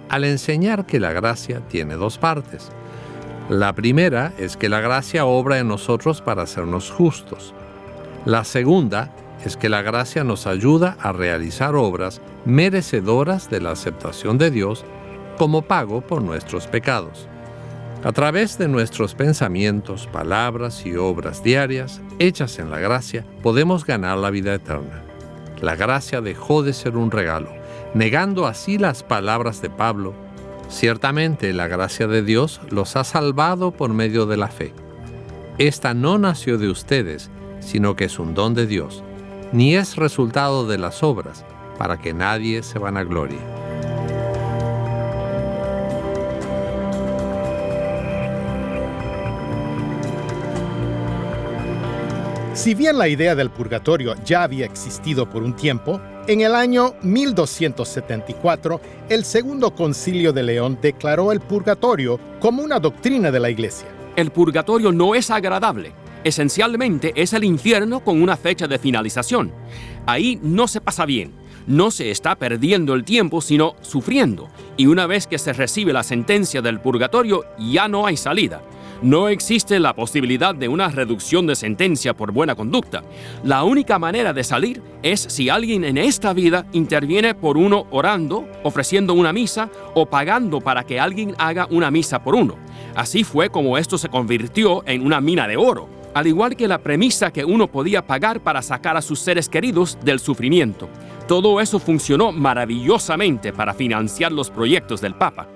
al enseñar que la gracia tiene dos partes. La primera es que la gracia obra en nosotros para hacernos justos. La segunda es que la gracia nos ayuda a realizar obras merecedoras de la aceptación de Dios como pago por nuestros pecados. A través de nuestros pensamientos, palabras y obras diarias, hechas en la gracia, podemos ganar la vida eterna. La gracia dejó de ser un regalo, negando así las palabras de Pablo. Ciertamente la gracia de Dios los ha salvado por medio de la fe. Esta no nació de ustedes, sino que es un don de Dios, ni es resultado de las obras, para que nadie se vanaglorie. Si bien la idea del purgatorio ya había existido por un tiempo, en el año 1274, el Segundo Concilio de León declaró el purgatorio como una doctrina de la Iglesia. El purgatorio no es agradable. Esencialmente es el infierno con una fecha de finalización. Ahí no se pasa bien. No se está perdiendo el tiempo, sino sufriendo. Y una vez que se recibe la sentencia del purgatorio, ya no hay salida. No existe la posibilidad de una reducción de sentencia por buena conducta. La única manera de salir es si alguien en esta vida interviene por uno orando, ofreciendo una misa o pagando para que alguien haga una misa por uno. Así fue como esto se convirtió en una mina de oro, al igual que la premisa que uno podía pagar para sacar a sus seres queridos del sufrimiento. Todo eso funcionó maravillosamente para financiar los proyectos del Papa.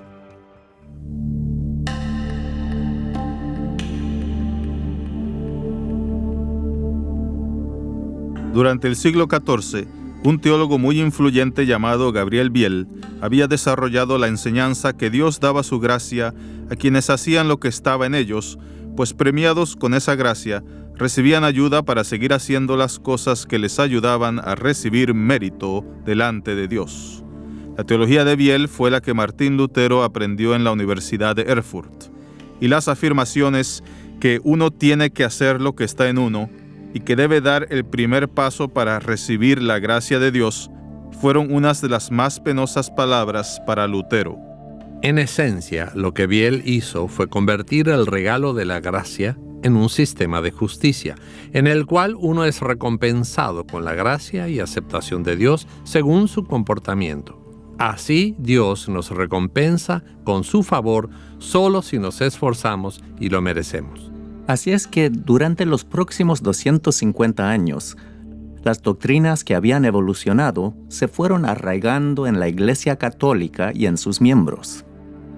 Durante el siglo XIV, un teólogo muy influyente llamado Gabriel Biel había desarrollado la enseñanza que Dios daba su gracia a quienes hacían lo que estaba en ellos, pues premiados con esa gracia, recibían ayuda para seguir haciendo las cosas que les ayudaban a recibir mérito delante de Dios. La teología de Biel fue la que Martín Lutero aprendió en la Universidad de Erfurt, y las afirmaciones que uno tiene que hacer lo que está en uno y que debe dar el primer paso para recibir la gracia de Dios fueron unas de las más penosas palabras para Lutero. En esencia, lo que Biel hizo fue convertir el regalo de la gracia en un sistema de justicia, en el cual uno es recompensado con la gracia y aceptación de Dios según su comportamiento. Así, Dios nos recompensa con su favor solo si nos esforzamos y lo merecemos. Así es que durante los próximos 250 años, las doctrinas que habían evolucionado se fueron arraigando en la Iglesia Católica y en sus miembros.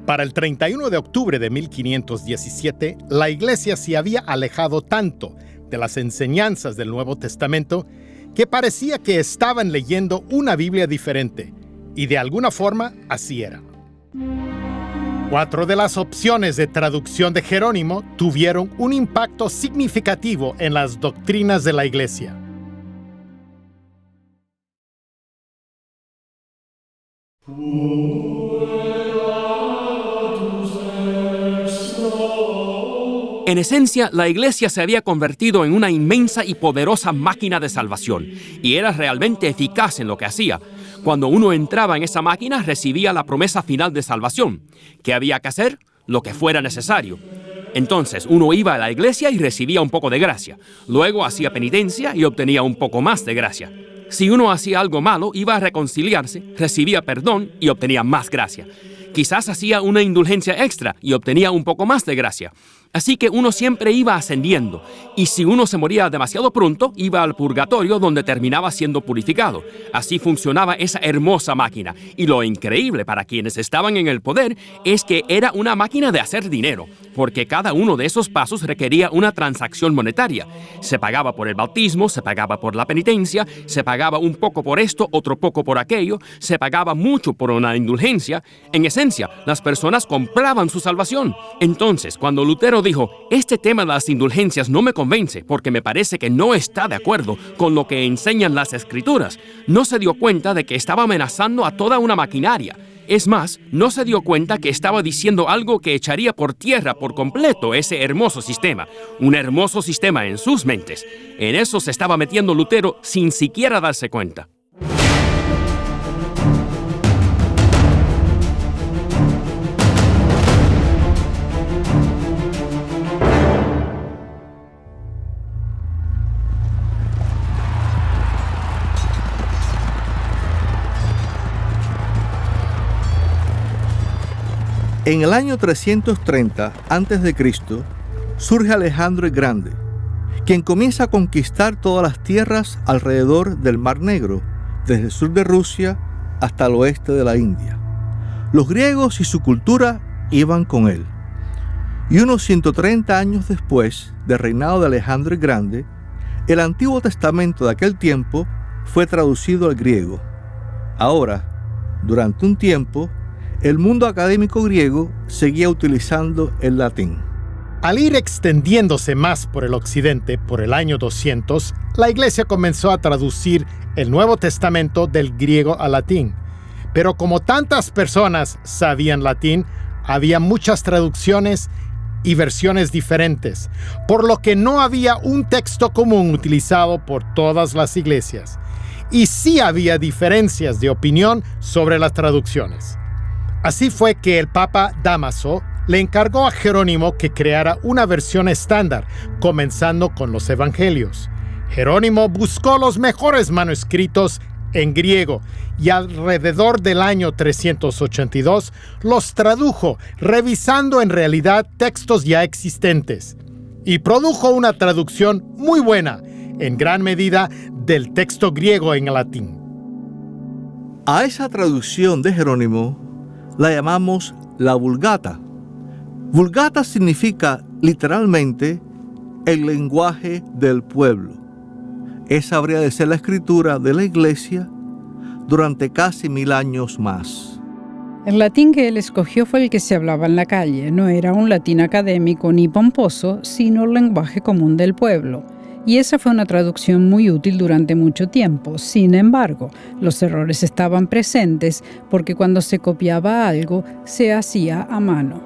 Para el 31 de octubre de 1517, la Iglesia se había alejado tanto de las enseñanzas del Nuevo Testamento que parecía que estaban leyendo una Biblia diferente, y de alguna forma así era. 4 de las opciones de traducción de Jerónimo tuvieron un impacto significativo en las doctrinas de la Iglesia. En esencia, la Iglesia se había convertido en una inmensa y poderosa máquina de salvación, y era realmente eficaz en lo que hacía. Cuando uno entraba en esa máquina, recibía la promesa final de salvación. ¿Qué había que hacer? Lo que fuera necesario. Entonces, uno iba a la iglesia y recibía un poco de gracia. Luego hacía penitencia y obtenía un poco más de gracia. Si uno hacía algo malo, iba a reconciliarse, recibía perdón y obtenía más gracia. Quizás hacía una indulgencia extra y obtenía un poco más de gracia. Así que uno siempre iba ascendiendo, y si uno se moría demasiado pronto, iba al purgatorio donde terminaba siendo purificado. Así funcionaba esa hermosa máquina, y lo increíble para quienes estaban en el poder es que era una máquina de hacer dinero, porque cada uno de esos pasos requería una transacción monetaria. Se pagaba por el bautismo, se pagaba por la penitencia, se pagaba un poco por esto, otro poco por aquello, se pagaba mucho por una indulgencia. En esencia, las personas compraban su salvación. Entonces, cuando Lutero dijo, este tema de las indulgencias no me convence porque me parece que no está de acuerdo con lo que enseñan las Escrituras, no se dio cuenta de que estaba amenazando a toda una maquinaria. Es más, no se dio cuenta que estaba diciendo algo que echaría por tierra por completo ese hermoso sistema. Un hermoso sistema en sus mentes. En eso se estaba metiendo Lutero sin siquiera darse cuenta. En el año 330 a.C., surge Alejandro el Grande, quien comienza a conquistar todas las tierras alrededor del Mar Negro, desde el sur de Rusia hasta el oeste de la India. Los griegos y su cultura iban con él. Y unos 130 años después del reinado de Alejandro el Grande, el Antiguo Testamento de aquel tiempo fue traducido al griego. Ahora, durante un tiempo, el mundo académico griego seguía utilizando el latín. Al ir extendiéndose más por el occidente, por el año 200, la Iglesia comenzó a traducir el Nuevo Testamento del griego al latín. Pero como tantas personas sabían latín, había muchas traducciones y versiones diferentes, por lo que no había un texto común utilizado por todas las iglesias. Y sí había diferencias de opinión sobre las traducciones. Así fue que el Papa Dámaso le encargó a Jerónimo que creara una versión estándar, comenzando con los Evangelios. Jerónimo buscó los mejores manuscritos en griego y alrededor del año 382 los tradujo, revisando en realidad textos ya existentes, y produjo una traducción muy buena, en gran medida, del texto griego en latín. A esa traducción de Jerónimo la llamamos la Vulgata. Vulgata significa literalmente el lenguaje del pueblo. Esa habría de ser la escritura de la Iglesia durante casi 1000 años más. El latín que él escogió fue el que se hablaba en la calle. No era un latín académico ni pomposo, sino el lenguaje común del pueblo. Y esa fue una traducción muy útil durante mucho tiempo. Sin embargo, los errores estaban presentes porque cuando se copiaba algo, se hacía a mano.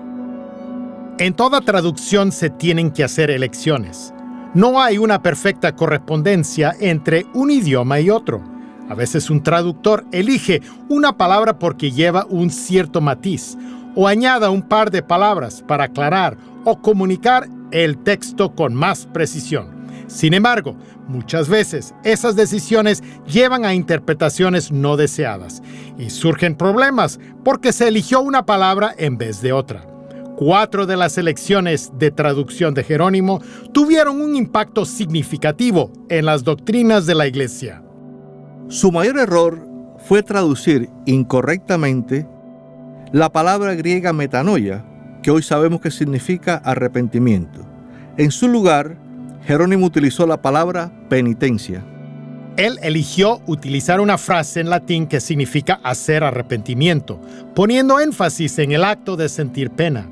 En toda traducción se tienen que hacer elecciones. No hay una perfecta correspondencia entre un idioma y otro. A veces un traductor elige una palabra porque lleva un cierto matiz, o añada un par de palabras para aclarar o comunicar el texto con más precisión. Sin embargo, muchas veces esas decisiones llevan a interpretaciones no deseadas y surgen problemas porque se eligió una palabra en vez de otra. 4 de las elecciones de traducción de Jerónimo tuvieron un impacto significativo en las doctrinas de la Iglesia. Su mayor error fue traducir incorrectamente la palabra griega metanoia, que hoy sabemos que significa arrepentimiento. En su lugar, Jerónimo utilizó la palabra penitencia. Él eligió utilizar una frase en latín que significa hacer arrepentimiento, poniendo énfasis en el acto de sentir pena.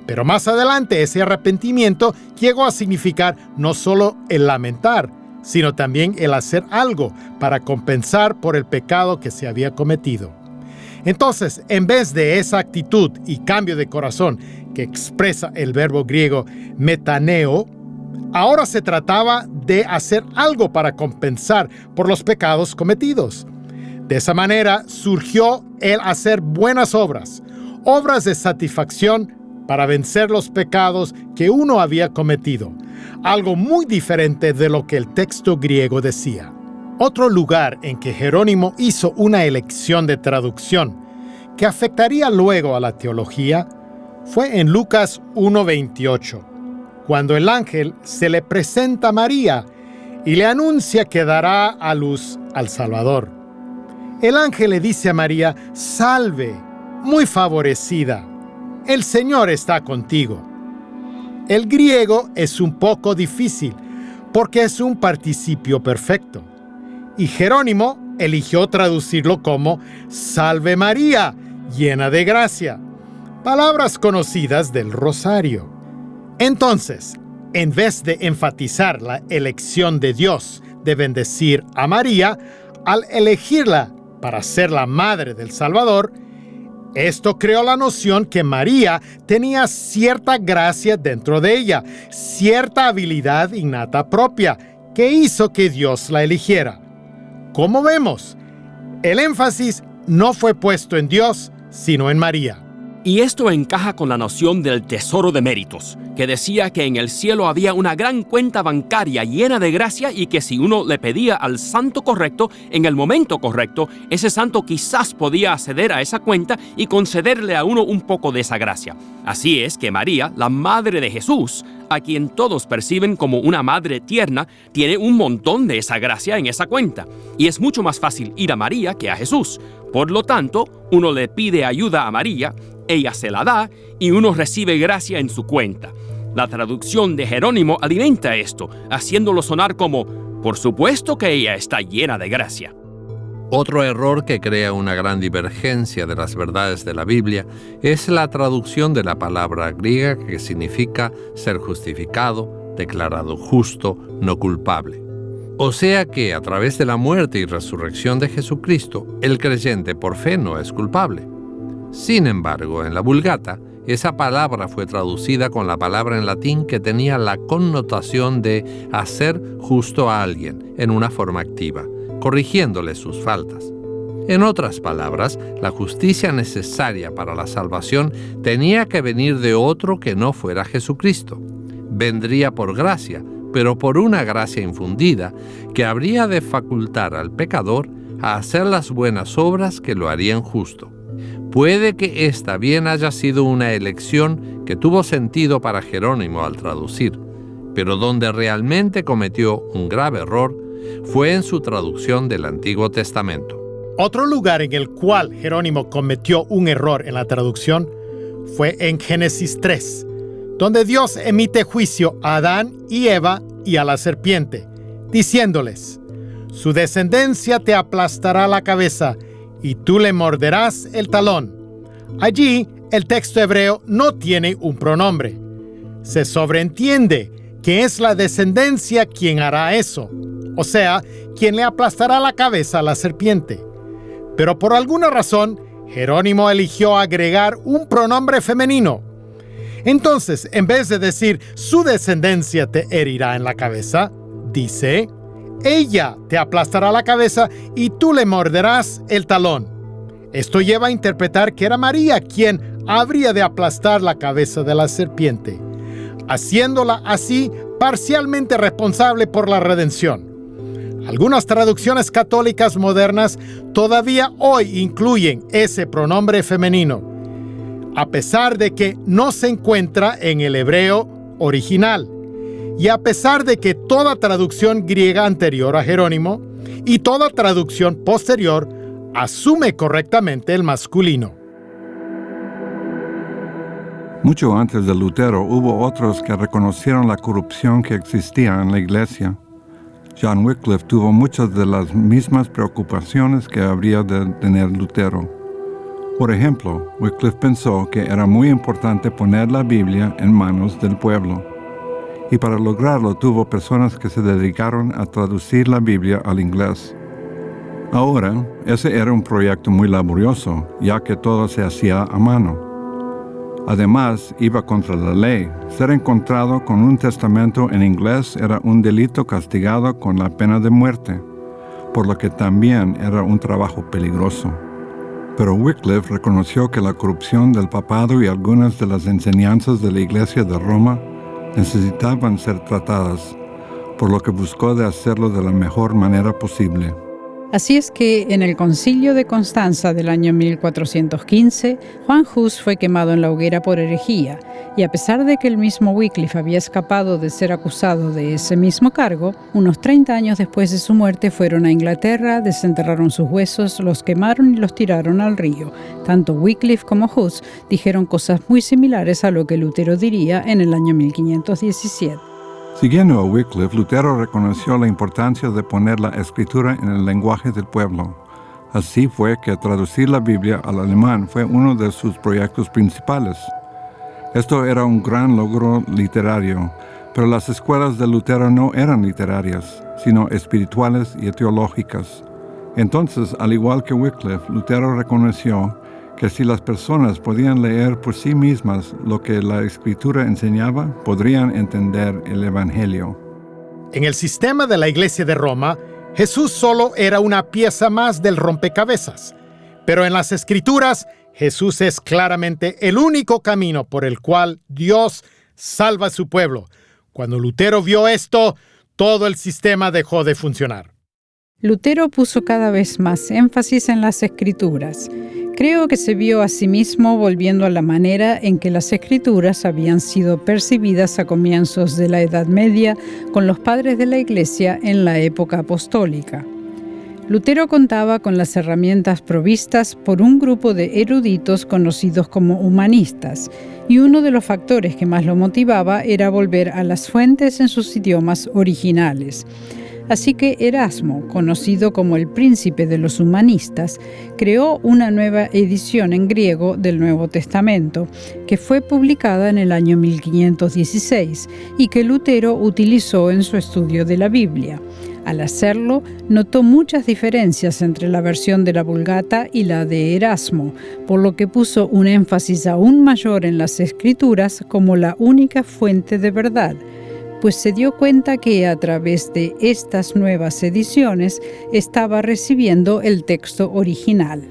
Pero más adelante ese arrepentimiento llegó a significar no solo el lamentar, sino también el hacer algo para compensar por el pecado que se había cometido. Entonces, en vez de esa actitud y cambio de corazón que expresa el verbo griego metaneo, ahora se trataba de hacer algo para compensar por los pecados cometidos. De esa manera surgió el hacer buenas obras, obras de satisfacción para vencer los pecados que uno había cometido, algo muy diferente de lo que el texto griego decía. Otro lugar en que Jerónimo hizo una elección de traducción que afectaría luego a la teología fue en Lucas 1:28, cuando el ángel se le presenta a María y le anuncia que dará a luz al Salvador. El ángel le dice a María: «Salve, muy favorecida, el Señor está contigo». El griego es un poco difícil porque es un participio perfecto. Y Jerónimo eligió traducirlo como «Salve María, llena de gracia», palabras conocidas del rosario. Entonces, en vez de enfatizar la elección de Dios de bendecir a María, al elegirla para ser la madre del Salvador, esto creó la noción que María tenía cierta gracia dentro de ella, cierta habilidad innata propia, que hizo que Dios la eligiera. Como vemos, el énfasis no fue puesto en Dios, sino en María. Y esto encaja con la noción del tesoro de méritos, que decía que en el cielo había una gran cuenta bancaria llena de gracia y que si uno le pedía al santo correcto en el momento correcto, ese santo quizás podía acceder a esa cuenta y concederle a uno un poco de esa gracia. Así es que María, la madre de Jesús, a quien todos perciben como una madre tierna, tiene un montón de esa gracia en esa cuenta. Y es mucho más fácil ir a María que a Jesús. Por lo tanto, uno le pide ayuda a María, ella se la da y uno recibe gracia en su cuenta. La traducción de Jerónimo alimenta esto, haciéndolo sonar como, por supuesto que ella está llena de gracia. Otro error que crea una gran divergencia de las verdades de la Biblia es la traducción de la palabra griega que significa ser justificado, declarado justo, no culpable. O sea que a través de la muerte y resurrección de Jesucristo, el creyente por fe no es culpable. Sin embargo, en la Vulgata, esa palabra fue traducida con la palabra en latín que tenía la connotación de hacer justo a alguien en una forma activa, corrigiéndole sus faltas. En otras palabras, la justicia necesaria para la salvación tenía que venir de otro que no fuera Jesucristo. Vendría por gracia, pero por una gracia infundida que habría de facultar al pecador a hacer las buenas obras que lo harían justo. Puede que esta bien haya sido una elección que tuvo sentido para Jerónimo al traducir, pero donde realmente cometió un grave error fue en su traducción del Antiguo Testamento. Otro lugar en el cual Jerónimo cometió un error en la traducción fue en Génesis 3, donde Dios emite juicio a Adán y Eva y a la serpiente, diciéndoles: su descendencia te aplastará la cabeza y tú le morderás el talón. Allí, el texto hebreo no tiene un pronombre. Se sobreentiende que es la descendencia quien hará eso, o sea, quien le aplastará la cabeza a la serpiente. Pero por alguna razón, Jerónimo eligió agregar un pronombre femenino. Entonces, en vez de decir, su descendencia te herirá en la cabeza, dice, ella te aplastará la cabeza y tú le morderás el talón. Esto lleva a interpretar que era María quien habría de aplastar la cabeza de la serpiente, haciéndola así parcialmente responsable por la redención. Algunas traducciones católicas modernas todavía hoy incluyen ese pronombre femenino, a pesar de que no se encuentra en el hebreo original. Y a pesar de que toda traducción griega anterior a Jerónimo y toda traducción posterior asume correctamente el masculino. Mucho antes de Lutero hubo otros que reconocieron la corrupción que existía en la Iglesia. John Wycliffe tuvo muchas de las mismas preocupaciones que habría de tener Lutero. Por ejemplo, Wycliffe pensó que era muy importante poner la Biblia en manos del pueblo. Y para lograrlo tuvo personas que se dedicaron a traducir la Biblia al inglés. Ahora, ese era un proyecto muy laborioso, ya que todo se hacía a mano. Además, iba contra la ley. Ser encontrado con un testamento en inglés era un delito castigado con la pena de muerte, por lo que también era un trabajo peligroso. Pero Wycliffe reconoció que la corrupción del papado y algunas de las enseñanzas de la Iglesia de Roma necesitaban ser tratadas, por lo que buscó de hacerlo de la mejor manera posible. Así es que en el Concilio de Constanza del año 1415, Juan Hus fue quemado en la hoguera por herejía, y a pesar de que el mismo Wycliffe había escapado de ser acusado de ese mismo cargo, unos 30 años después de su muerte fueron a Inglaterra, desenterraron sus huesos, los quemaron y los tiraron al río. Tanto Wycliffe como Hus dijeron cosas muy similares a lo que Lutero diría en el año 1517. Siguiendo a Wycliffe, Lutero reconoció la importancia de poner la escritura en el lenguaje del pueblo. Así fue que traducir la Biblia al alemán fue uno de sus proyectos principales. Esto era un gran logro literario, pero las escuelas de Lutero no eran literarias, sino espirituales y teológicas. Entonces, al igual que Wycliffe, Lutero reconoció que si las personas podían leer por sí mismas lo que la Escritura enseñaba, podrían entender el Evangelio. En el sistema de la Iglesia de Roma, Jesús solo era una pieza más del rompecabezas, pero en las Escrituras, Jesús es claramente el único camino por el cual Dios salva a su pueblo. Cuando Lutero vio esto, todo el sistema dejó de funcionar. Lutero puso cada vez más énfasis en las Escrituras. Creo que se vio a sí mismo volviendo a la manera en que las Escrituras habían sido percibidas a comienzos de la Edad Media con los padres de la Iglesia en la época apostólica. Lutero contaba con las herramientas provistas por un grupo de eruditos conocidos como humanistas, y uno de los factores que más lo motivaba era volver a las fuentes en sus idiomas originales. Así que Erasmo, conocido como el príncipe de los humanistas, creó una nueva edición en griego del Nuevo Testamento, que fue publicada en el año 1516 y que Lutero utilizó en su estudio de la Biblia. Al hacerlo, notó muchas diferencias entre la versión de la Vulgata y la de Erasmo, por lo que puso un énfasis aún mayor en las Escrituras como la única fuente de verdad, pues se dio cuenta que a través de estas nuevas ediciones estaba recibiendo el texto original.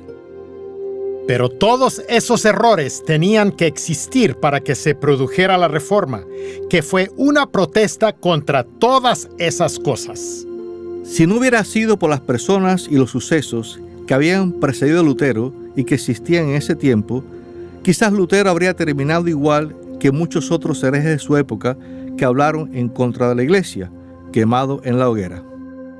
Pero todos esos errores tenían que existir para que se produjera la Reforma, que fue una protesta contra todas esas cosas. Si no hubiera sido por las personas y los sucesos que habían precedido a Lutero y que existían en ese tiempo, quizás Lutero habría terminado igual que muchos otros herejes de su época que hablaron en contra de la Iglesia, quemado en la hoguera.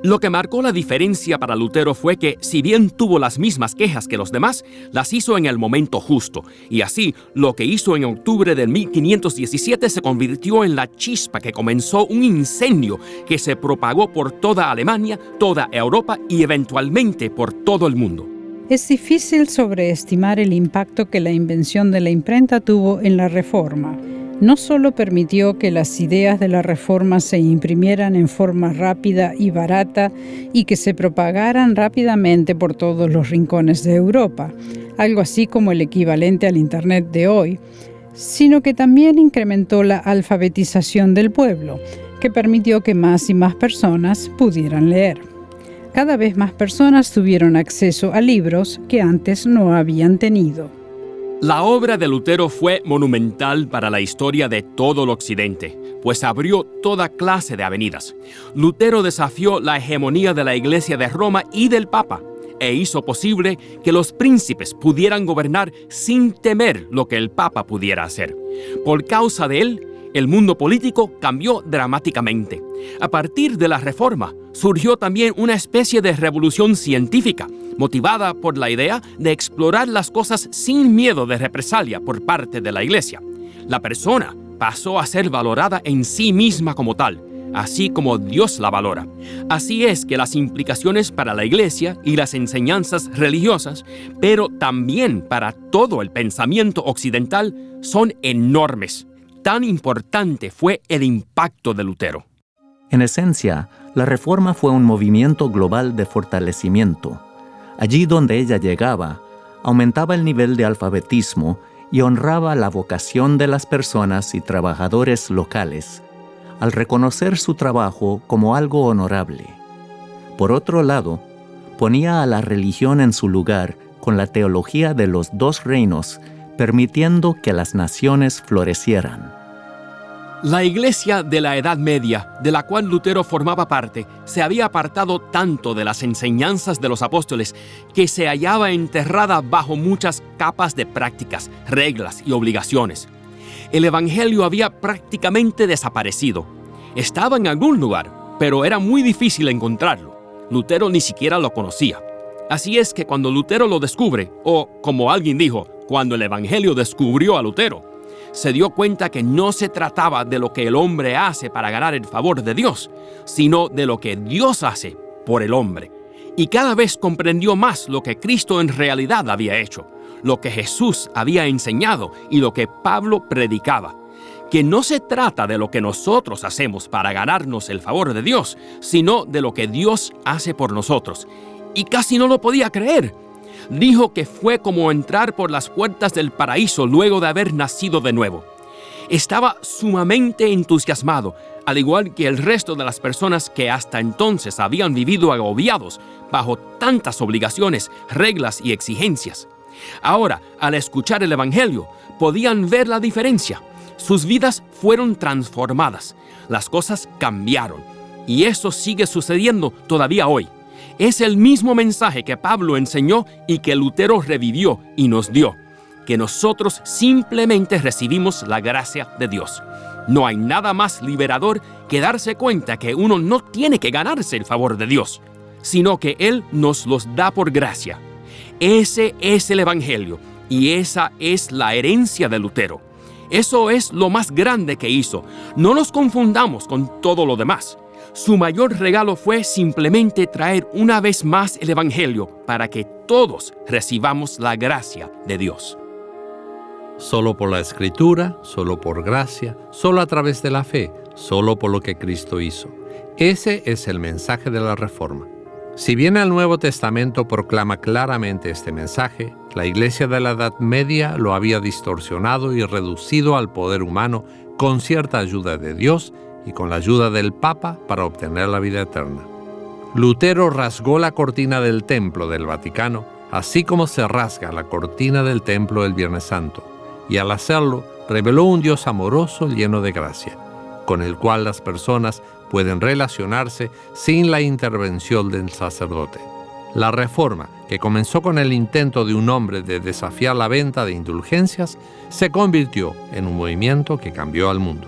Lo que marcó la diferencia para Lutero fue que, si bien tuvo las mismas quejas que los demás, las hizo en el momento justo. Y así, lo que hizo en octubre de 1517 se convirtió en la chispa que comenzó un incendio que se propagó por toda Alemania, toda Europa y eventualmente por todo el mundo. Es difícil sobreestimar el impacto que la invención de la imprenta tuvo en la Reforma. No solo permitió que las ideas de la Reforma se imprimieran en forma rápida y barata y que se propagaran rápidamente por todos los rincones de Europa, algo así como el equivalente al Internet de hoy, sino que también incrementó la alfabetización del pueblo, que permitió que más y más personas pudieran leer. Cada vez más personas tuvieron acceso a libros que antes no habían tenido. La obra de Lutero fue monumental para la historia de todo el Occidente, pues abrió toda clase de avenidas. Lutero desafió la hegemonía de la Iglesia de Roma y del Papa, e hizo posible que los príncipes pudieran gobernar sin temer lo que el Papa pudiera hacer. Por causa de él, el mundo político cambió dramáticamente. A partir de la Reforma, surgió también una especie de revolución científica, motivada por la idea de explorar las cosas sin miedo de represalia por parte de la Iglesia. La persona pasó a ser valorada en sí misma como tal, así como Dios la valora. Así es que las implicaciones para la Iglesia y las enseñanzas religiosas, pero también para todo el pensamiento occidental, son enormes. Tan importante fue el impacto de Lutero. En esencia, la Reforma fue un movimiento global de fortalecimiento. Allí donde ella llegaba, aumentaba el nivel de alfabetismo y honraba la vocación de las personas y trabajadores locales, al reconocer su trabajo como algo honorable. Por otro lado, ponía a la religión en su lugar con la teología de los dos reinos, permitiendo que las naciones florecieran. La Iglesia de la Edad Media, de la cual Lutero formaba parte, se había apartado tanto de las enseñanzas de los apóstoles que se hallaba enterrada bajo muchas capas de prácticas, reglas y obligaciones. El Evangelio había prácticamente desaparecido. Estaba en algún lugar, pero era muy difícil encontrarlo. Lutero ni siquiera lo conocía. Así es que cuando Lutero lo descubre, o como alguien dijo, cuando el Evangelio descubrió a Lutero, se dio cuenta que no se trataba de lo que el hombre hace para ganar el favor de Dios, sino de lo que Dios hace por el hombre. Y cada vez comprendió más lo que Cristo en realidad había hecho, lo que Jesús había enseñado y lo que Pablo predicaba. Que no se trata de lo que nosotros hacemos para ganarnos el favor de Dios, sino de lo que Dios hace por nosotros. Y casi no lo podía creer. Dijo que fue como entrar por las puertas del paraíso luego de haber nacido de nuevo. Estaba sumamente entusiasmado, al igual que el resto de las personas que hasta entonces habían vivido agobiados bajo tantas obligaciones, reglas y exigencias. Ahora, al escuchar el Evangelio, podían ver la diferencia. Sus vidas fueron transformadas. Las cosas cambiaron. Y eso sigue sucediendo todavía hoy. Es el mismo mensaje que Pablo enseñó y que Lutero revivió y nos dio, que nosotros simplemente recibimos la gracia de Dios. No hay nada más liberador que darse cuenta que uno no tiene que ganarse el favor de Dios, sino que Él nos los da por gracia. Ese es el Evangelio y esa es la herencia de Lutero. Eso es lo más grande que hizo. No nos confundamos con todo lo demás. Su mayor regalo fue simplemente traer una vez más el Evangelio para que todos recibamos la gracia de Dios. Solo por la Escritura, solo por gracia, solo a través de la fe, solo por lo que Cristo hizo. Ese es el mensaje de la Reforma. Si bien el Nuevo Testamento proclama claramente este mensaje, la Iglesia de la Edad Media lo había distorsionado y reducido al poder humano con cierta ayuda de Dios y con la ayuda del Papa para obtener la vida eterna. Lutero rasgó la cortina del templo del Vaticano, así como se rasga la cortina del templo del Viernes Santo, y al hacerlo reveló un Dios amoroso lleno de gracia, con el cual las personas pueden relacionarse sin la intervención del sacerdote. La Reforma, que comenzó con el intento de un hombre de desafiar la venta de indulgencias, se convirtió en un movimiento que cambió al mundo.